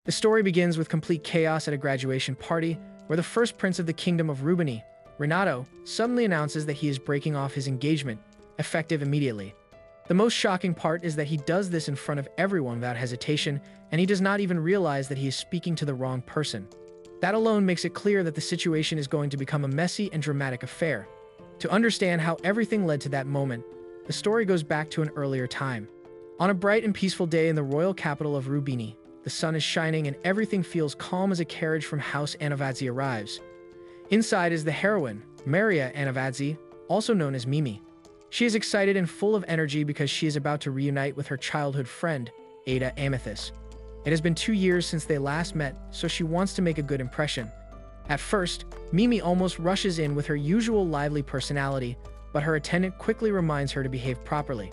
The story begins with complete chaos at a graduation party, where the first prince of the kingdom of Rubini, Renato, suddenly announces that he is breaking off his engagement, effective immediately. The most shocking part is that he does this in front of everyone without hesitation, and he does not even realize that he is speaking to the wrong person. That alone makes it clear that the situation is going to become a messy and dramatic affair. To understand how everything led to that moment, the story goes back to an earlier time. On a bright and peaceful day in the royal capital of Rubini, the sun is shining and everything feels calm as a carriage from House Anivadze arrives. Inside is the heroine, Maria Anivadze, also known as Mimi. She is excited and full of energy because she is about to reunite with her childhood friend, Ada Amethyst. It has been 2 years since they last met, so she wants to make a good impression. At first, Mimi almost rushes in with her usual lively personality, but her attendant quickly reminds her to behave properly.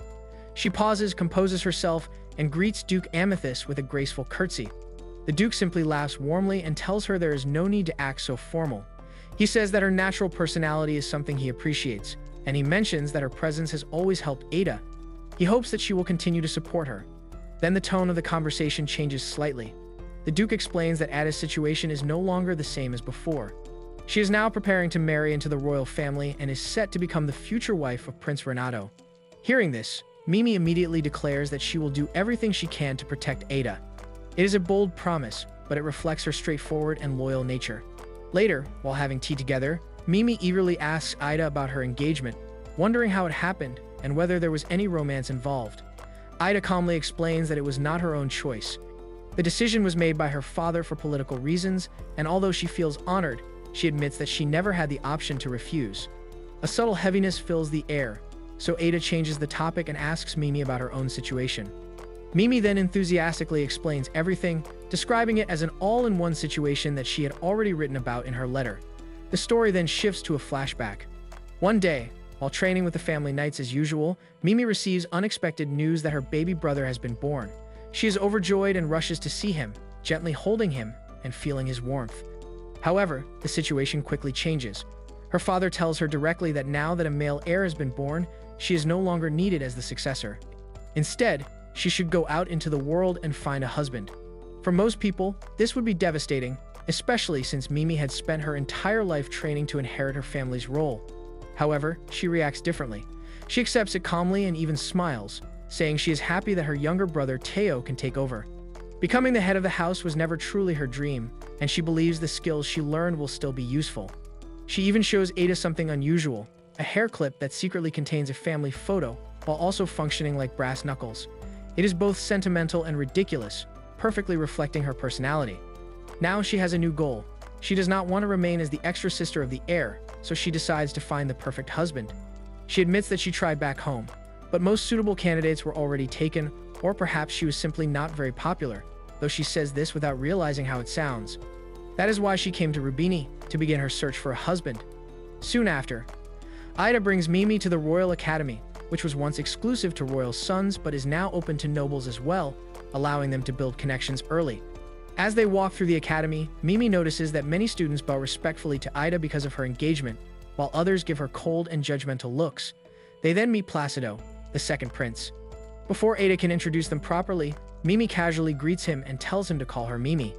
She pauses, composes herself, and greets Duke Amethyst with a graceful curtsy. The Duke simply laughs warmly and tells her there is no need to act so formal. He says that her natural personality is something he appreciates, and he mentions that her presence has always helped Ada. He hopes that she will continue to support her. Then the tone of the conversation changes slightly. The Duke explains that Ada's situation is no longer the same as before. She is now preparing to marry into the royal family and is set to become the future wife of Prince Renato. Hearing this, Mimi immediately declares that she will do everything she can to protect Ada. It is a bold promise, but it reflects her straightforward and loyal nature. Later, while having tea together, Mimi eagerly asks Ida about her engagement, wondering how it happened and whether there was any romance involved. Ida calmly explains that it was not her own choice. The decision was made by her father for political reasons, and although she feels honored, she admits that she never had the option to refuse. A subtle heaviness fills the air, so Ada changes the topic and asks Mimi about her own situation. Mimi then enthusiastically explains everything, describing it as an all-in-one situation that she had already written about in her letter. The story then shifts to a flashback. One day, while training with the family knights as usual, Mimi receives unexpected news that her baby brother has been born. She is overjoyed and rushes to see him, gently holding him and feeling his warmth. However, the situation quickly changes. Her father tells her directly that now that a male heir has been born, she is no longer needed as the successor. Instead, she should go out into the world and find a husband. For most people, this would be devastating, especially since Mimi had spent her entire life training to inherit her family's role. However, she reacts differently. She accepts it calmly and even smiles, saying she is happy that her younger brother Teo can take over. Becoming the head of the house was never truly her dream, and she believes the skills she learned will still be useful. She even shows Ada something unusual, a hair clip that secretly contains a family photo, while also functioning like brass knuckles. It is both sentimental and ridiculous, perfectly reflecting her personality. Now she has a new goal. She does not want to remain as the extra sister of the heir, so she decides to find the perfect husband. She admits that she tried back home, but most suitable candidates were already taken, or perhaps she was simply not very popular, though she says this without realizing how it sounds. That is why she came to Rubini, to begin her search for a husband. Soon after, Ida brings Mimi to the Royal Academy, which was once exclusive to royal sons but is now open to nobles as well, allowing them to build connections early. As they walk through the academy, Mimi notices that many students bow respectfully to Ida because of her engagement, while others give her cold and judgmental looks. They then meet Placido, the second prince. Before Ada can introduce them properly, Mimi casually greets him and tells him to call her Mimi.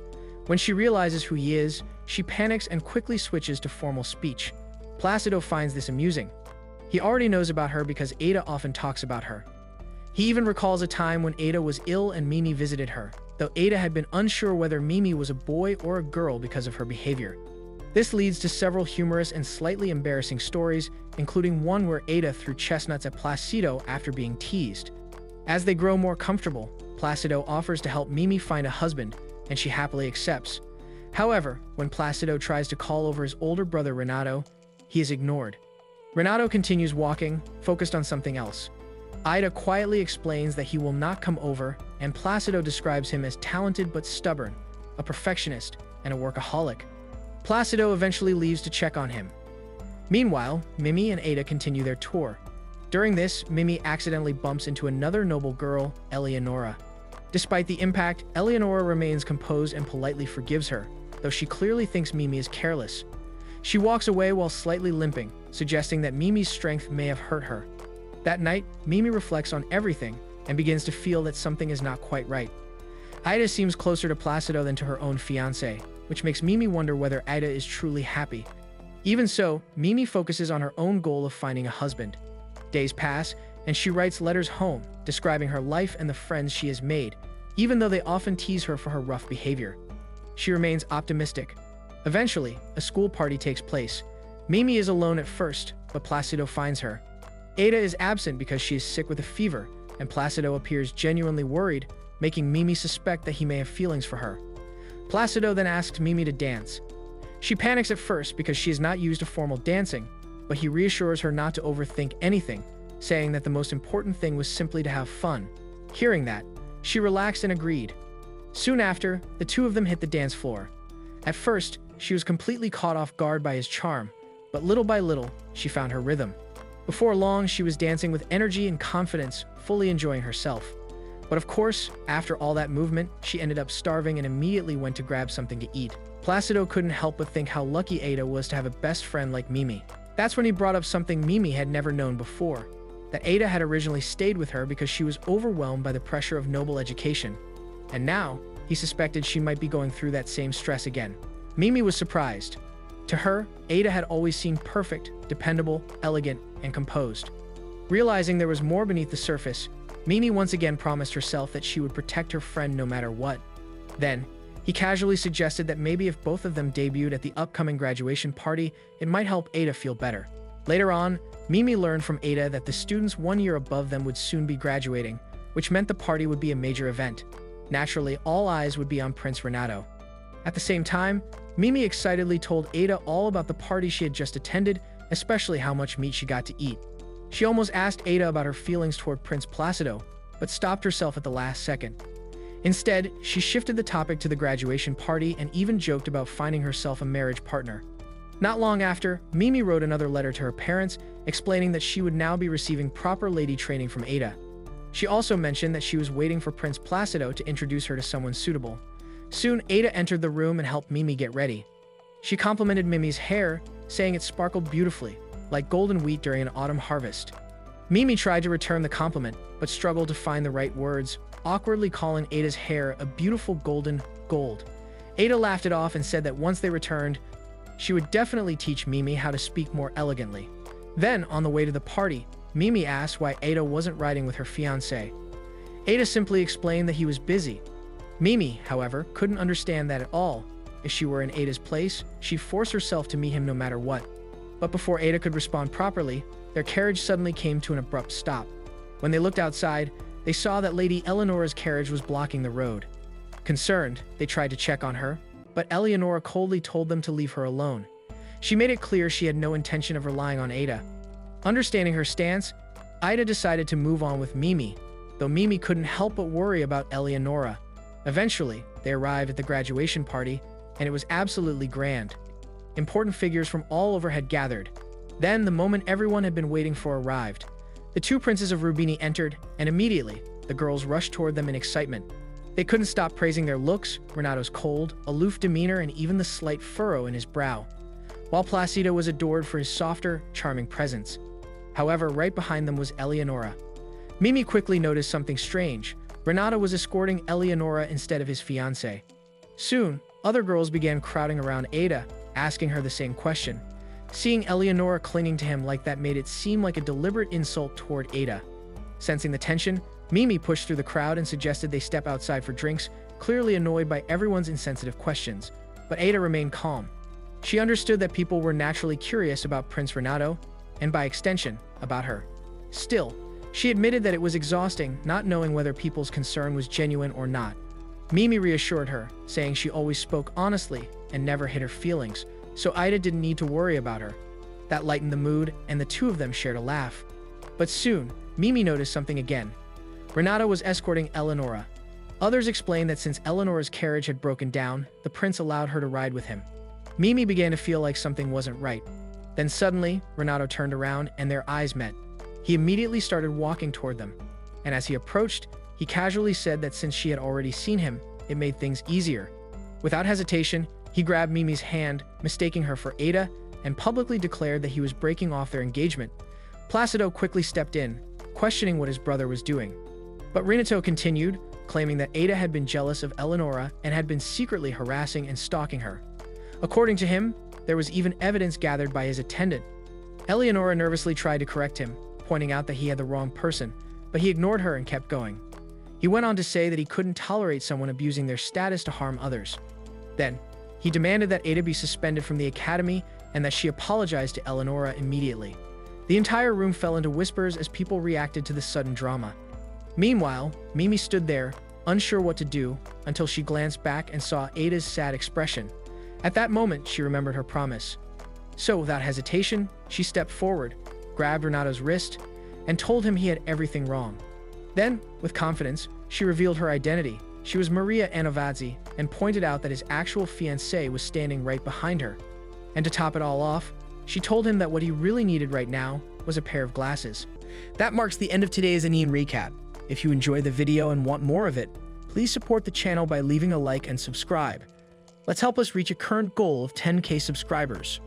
When she realizes who he is, she panics and quickly switches to formal speech. Placido finds this amusing. He already knows about her because Ada often talks about her. He even recalls a time when Ada was ill and Mimi visited her, though Ada had been unsure whether Mimi was a boy or a girl because of her behavior. This leads to several humorous and slightly embarrassing stories, including one where Ada threw chestnuts at Placido after being teased. As they grow more comfortable, Placido offers to help Mimi find a husband, and she happily accepts. However, when Placido tries to call over his older brother Renato, he is ignored. Renato continues walking, focused on something else. Ida quietly explains that he will not come over, and Placido describes him as talented but stubborn, a perfectionist, and a workaholic. Placido eventually leaves to check on him. Meanwhile, Mimi and Ada continue their tour. During this, Mimi accidentally bumps into another noble girl, Eleonora. Despite the impact, Eleonora remains composed and politely forgives her, though she clearly thinks Mimi is careless. She walks away while slightly limping, suggesting that Mimi's strength may have hurt her. That night, Mimi reflects on everything and begins to feel that something is not quite right. Ida seems closer to Placido than to her own fiancé, which makes Mimi wonder whether Ida is truly happy. Even so, Mimi focuses on her own goal of finding a husband. Days pass, and she writes letters home, describing her life and the friends she has made, even though they often tease her for her rough behavior. She remains optimistic. Eventually, a school party takes place. Mimi is alone at first, but Placido finds her. Ada is absent because she is sick with a fever, and Placido appears genuinely worried, making Mimi suspect that he may have feelings for her. Placido then asks Mimi to dance. She panics at first because she is not used to formal dancing, but he reassures her not to overthink anything, saying that the most important thing was simply to have fun. Hearing that, she relaxed and agreed. Soon after, the two of them hit the dance floor. At first, she was completely caught off guard by his charm, but little by little, she found her rhythm. Before long, she was dancing with energy and confidence, fully enjoying herself. But of course, after all that movement, she ended up starving and immediately went to grab something to eat. Placido couldn't help but think how lucky Ada was to have a best friend like Mimi. That's when he brought up something Mimi had never known before, that Ada had originally stayed with her because she was overwhelmed by the pressure of noble education. And now, he suspected she might be going through that same stress again. Mimi was surprised. To her, Ada had always seemed perfect, dependable, elegant, and composed. Realizing there was more beneath the surface, Mimi once again promised herself that she would protect her friend no matter what. Then, he casually suggested that maybe if both of them debuted at the upcoming graduation party, it might help Ada feel better. Later on, Mimi learned from Ada that the students 1 year above them would soon be graduating, which meant the party would be a major event. Naturally, all eyes would be on Prince Renato. At the same time, Mimi excitedly told Ada all about the party she had just attended, especially how much meat she got to eat. She almost asked Ada about her feelings toward Prince Placido, but stopped herself at the last second. Instead, she shifted the topic to the graduation party and even joked about finding herself a marriage partner. Not long after, Mimi wrote another letter to her parents, explaining that she would now be receiving proper lady training from Ada. She also mentioned that she was waiting for Prince Placido to introduce her to someone suitable. Soon, Ada entered the room and helped Mimi get ready. She complimented Mimi's hair, saying it sparkled beautifully, like golden wheat during an autumn harvest. Mimi tried to return the compliment, but struggled to find the right words, awkwardly calling Ada's hair a beautiful golden gold. Ada laughed it off and said that once they returned, she would definitely teach Mimi how to speak more elegantly. Then, on the way to the party, Mimi asked why Ada wasn't riding with her fiancé. Ada simply explained that he was busy. Mimi, however, couldn't understand that at all. If she were in Ada's place, she'd force herself to meet him no matter what. But before Ada could respond properly, their carriage suddenly came to an abrupt stop. When they looked outside, they saw that Lady Eleonora's carriage was blocking the road. Concerned, they tried to check on her, but Eleonora coldly told them to leave her alone. She made it clear she had no intention of relying on Ada. Understanding her stance, Ida decided to move on with Mimi, though Mimi couldn't help but worry about Eleonora. Eventually, they arrived at the graduation party, and it was absolutely grand. Important figures from all over had gathered. Then, the moment everyone had been waiting for arrived. The two princes of Rubini entered, and immediately, the girls rushed toward them in excitement. They couldn't stop praising their looks, Renato's cold, aloof demeanor, and even the slight furrow in his brow, while Placido was adored for his softer, charming presence. However, right behind them was Eleonora. Mimi quickly noticed something strange. Renato was escorting Eleonora instead of his fiancé. Soon, other girls began crowding around Ada, asking her the same question. Seeing Eleonora clinging to him like that made it seem like a deliberate insult toward Ada. Sensing the tension, Mimi pushed through the crowd and suggested they step outside for drinks, clearly annoyed by everyone's insensitive questions. But Ada remained calm. She understood that people were naturally curious about Prince Renato, and by extension, about her. Still, she admitted that it was exhausting not knowing whether people's concern was genuine or not. Mimi reassured her, saying she always spoke honestly and never hid her feelings, so Ida didn't need to worry about her. That lightened the mood, and the two of them shared a laugh. But soon, Mimi noticed something again. Renato was escorting Eleonora. Others explained that since Eleonora's carriage had broken down, the prince allowed her to ride with him. Mimi began to feel like something wasn't right. Then suddenly, Renato turned around and their eyes met. He immediately started walking toward them. And as he approached, he casually said that since she had already seen him, it made things easier. Without hesitation, he grabbed Mimi's hand, mistaking her for Ada, and publicly declared that he was breaking off their engagement. Placido quickly stepped in, questioning what his brother was doing. But Renato continued, claiming that Ada had been jealous of Eleonora and had been secretly harassing and stalking her. According to him, there was even evidence gathered by his attendant. Eleonora nervously tried to correct him, pointing out that he had the wrong person, but he ignored her and kept going. He went on to say that he couldn't tolerate someone abusing their status to harm others. Then, he demanded that Ada be suspended from the academy and that she apologize to Eleonora immediately. The entire room fell into whispers as people reacted to the sudden drama. Meanwhile, Mimi stood there, unsure what to do, until she glanced back and saw Ada's sad expression. At that moment, she remembered her promise. So, without hesitation, she stepped forward, grabbed Renato's wrist, and told him he had everything wrong. Then, with confidence, she revealed her identity. She was Maria Anovazzi and pointed out that his actual fiancé was standing right behind her. And to top it all off, she told him that what he really needed right now was a pair of glasses. That marks the end of today's anime recap. If you enjoyed the video and want more of it, please support the channel by leaving a like and subscribe. Let's help us reach a current goal of 10K subscribers.